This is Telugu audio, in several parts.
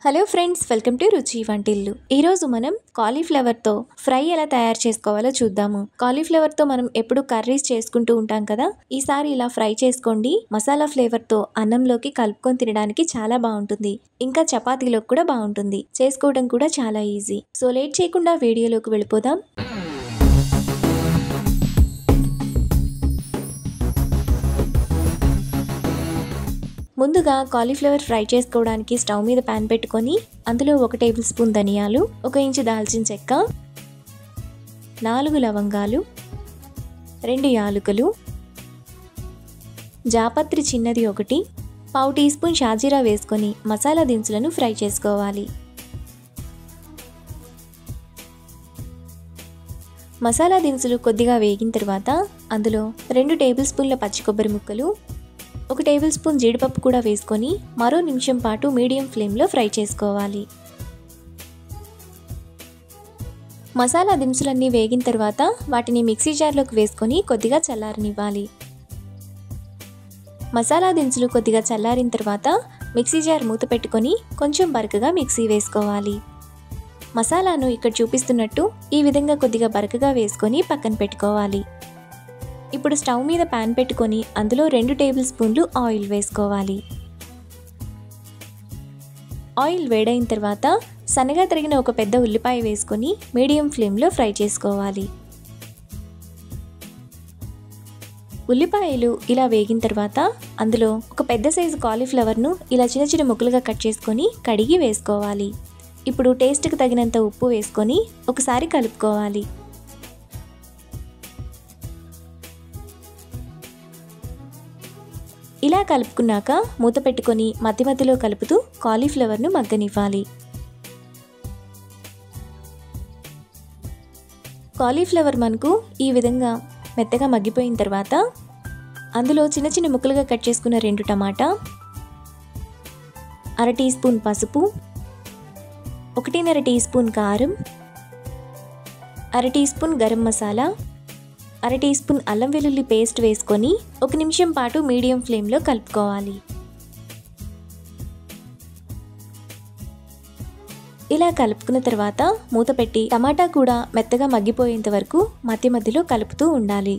హలో ఫ్రెండ్స్, వెల్కమ్ టు రుచి వంటిల్లు. ఈరోజు మనం కాలీఫ్లవర్తో ఫ్రై ఎలా తయారు చేసుకోవాలో చూద్దాము. కాలీఫ్లవర్తో మనం ఎప్పుడు కర్రీస్ చేసుకుంటూ ఉంటాం కదా, ఈసారి ఇలా ఫ్రై చేసుకోండి. మసాలా ఫ్లేవర్తో అన్నంలోకి కలుపుకొని తినడానికి చాలా బాగుంటుంది. ఇంకా చపాతీలోకి కూడా బాగుంటుంది. చేసుకోవడం కూడా చాలా ఈజీ. సో లేట్ చేయకుండా వీడియోలోకి వెళ్ళిపోదాం. ముందుగా కాలీఫ్లవర్ ఫ్రై చేసుకోవడానికి స్టవ్ మీద పాన్ పెట్టుకొని అందులో 1 టేబుల్ స్పూన్ ధనియాలు, 1 ఇంచు దాల్చిన చెక్క, 4 లవంగాలు, 2 యాలకులు, జాపత్రి చిన్నది 1, పావు టీ స్పూన్ షాజీరా వేసుకొని మసాలా దినుసులను ఫ్రై చేసుకోవాలి. మసాలా దినుసులు కొద్దిగా వేగిన తర్వాత అందులో 2 టేబుల్ స్పూన్ల పచ్చి కొబ్బరి ముక్కలు, 1 టేబుల్ స్పూన్ జీడిపప్పు కూడా వేసుకొని మరో నిమిషం పాటు మీడియం ఫ్లేమ్లో ఫ్రై చేసుకోవాలి. మసాలా దినుసులన్నీ వేగిన తర్వాత వాటిని మిక్సీ జార్లోకి వేసుకొని కొద్దిగా చల్లారనివ్వాలి. మసాలా దినుసులు కొద్దిగా చల్లారిన తర్వాత మిక్సీ జార్ మూత పెట్టుకొని కొంచెం బరకగా మిక్సీ వేసుకోవాలి. మసాలాను ఇక్కడ చూపిస్తున్నట్టు ఈ విధంగా కొద్దిగా బరకగా వేసుకొని పక్కన పెట్టుకోవాలి. ఇప్పుడు స్టవ్ మీద పాన్ పెట్టుకొని అందులో 2 టేబుల్ స్పూన్లు ఆయిల్ వేసుకోవాలి. ఆయిల్ వేడైన తర్వాత సన్నగా తరిగిన ఒక పెద్ద ఉల్లిపాయ వేసుకొని మీడియం ఫ్లేమ్లో ఫ్రై చేసుకోవాలి. ఉల్లిపాయలు ఇలా వేగిన తర్వాత అందులో ఒక పెద్ద సైజు కాలీఫ్లవర్ను ఇలా చిన్న చిన్న ముక్కలుగా కట్ చేసుకొని కడిగి వేసుకోవాలి. ఇప్పుడు టేస్ట్కి తగినంత ఉప్పు వేసుకొని ఒకసారి కలుపుకోవాలి. ఇలా కలుపుకున్నాక మూత పెట్టుకొని మధ్య మధ్యలో కలుపుతూ కాలీఫ్లవర్ను మగ్గనివ్వాలి. కాలీఫ్లవర్ మనకు ఈ విధంగా మెత్తగా మగ్గిపోయిన తర్వాత అందులో చిన్న చిన్న ముక్కలుగా కట్ చేసుకున్న 2 టమాటా, 1/2 టీ స్పూన్ పసుపు, 1.5 టీ స్పూన్ కారం, 1/2 teaspoon garam masala, 1/2 teaspoon అల్లం వెల్లుల్లి పేస్ట్ వేసుకొని 1 నిమిషం పాటు మీడియం ఫ్లేమ్లో కలుపుకోవాలి. ఇలా కలుపుకున్న తర్వాత మూత పెట్టి టమాటా కూడా మెత్తగా మగ్గిపోయేంత వరకు మధ్య మధ్యలో కలుపుతూ ఉండాలి.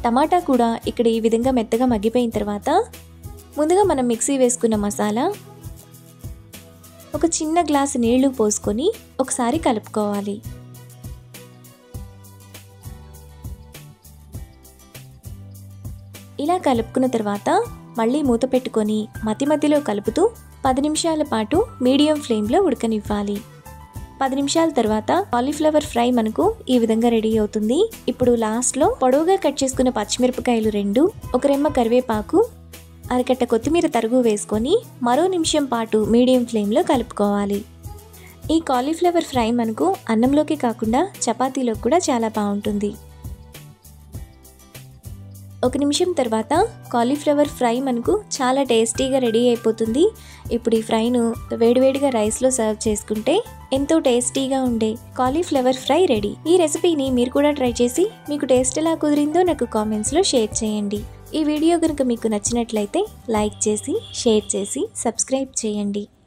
టమాటా కూడా ఇక్కడ ఈ విధంగా మెత్తగా మగ్గిపోయిన తర్వాత ముందుగా మనం మిక్సీ వేసుకున్న మసాలా, ఒక చిన్న గ్లాసు నీళ్లు పోసుకొని ఒకసారి కలుపుకోవాలి. ఇలా కలుపుకున్న తర్వాత మళ్ళీ మూత పెట్టుకొని మధ్య మధ్యలో కలుపుతూ 10 నిమిషాల పాటు మీడియం ఫ్లేమ్లో ఉడకనివ్వాలి. 10 నిమిషాల తర్వాత కాలీఫ్లవర్ ఫ్రై మనకు ఈ విధంగా రెడీ అవుతుంది. ఇప్పుడు లాస్ట్లో పొడవుగా కట్ చేసుకున్న పచ్చిమిరపకాయలు 2, ఒక రెమ్మ కరివేపాకు, అరకట్ట కొత్తిమీర తరుగు వేసుకొని మరో నిమిషం పాటు మీడియం ఫ్లేమ్లో కలుపుకోవాలి. ఈ కాలీఫ్లవర్ ఫ్రై మనకు అన్నంలోకి కాకుండా చపాతీలోకి కూడా చాలా బాగుంటుంది. 1 నిమిషం తర్వాత కాలీఫ్లవర్ ఫ్రై మనకు చాలా టేస్టీగా రెడీ అయిపోతుంది. ఇప్పుడు ఈ ఫ్రైను వేడివేడిగా రైస్లో సర్వ్ చేసుకుంటే ఎంతో టేస్టీగా ఉండే కాలీఫ్లవర్ ఫ్రై రెడీ. ఈ రెసిపీని మీరు కూడా ట్రై చేసి మీకు టేస్ట్ ఎలా కుదిరిందో నాకు కామెంట్స్లో షేర్ చేయండి. ఈ వీడియో కనుక మీకు నచ్చినట్లయితే లైక్ చేసి, షేర్ చేసి, సబ్స్క్రైబ్ చేయండి.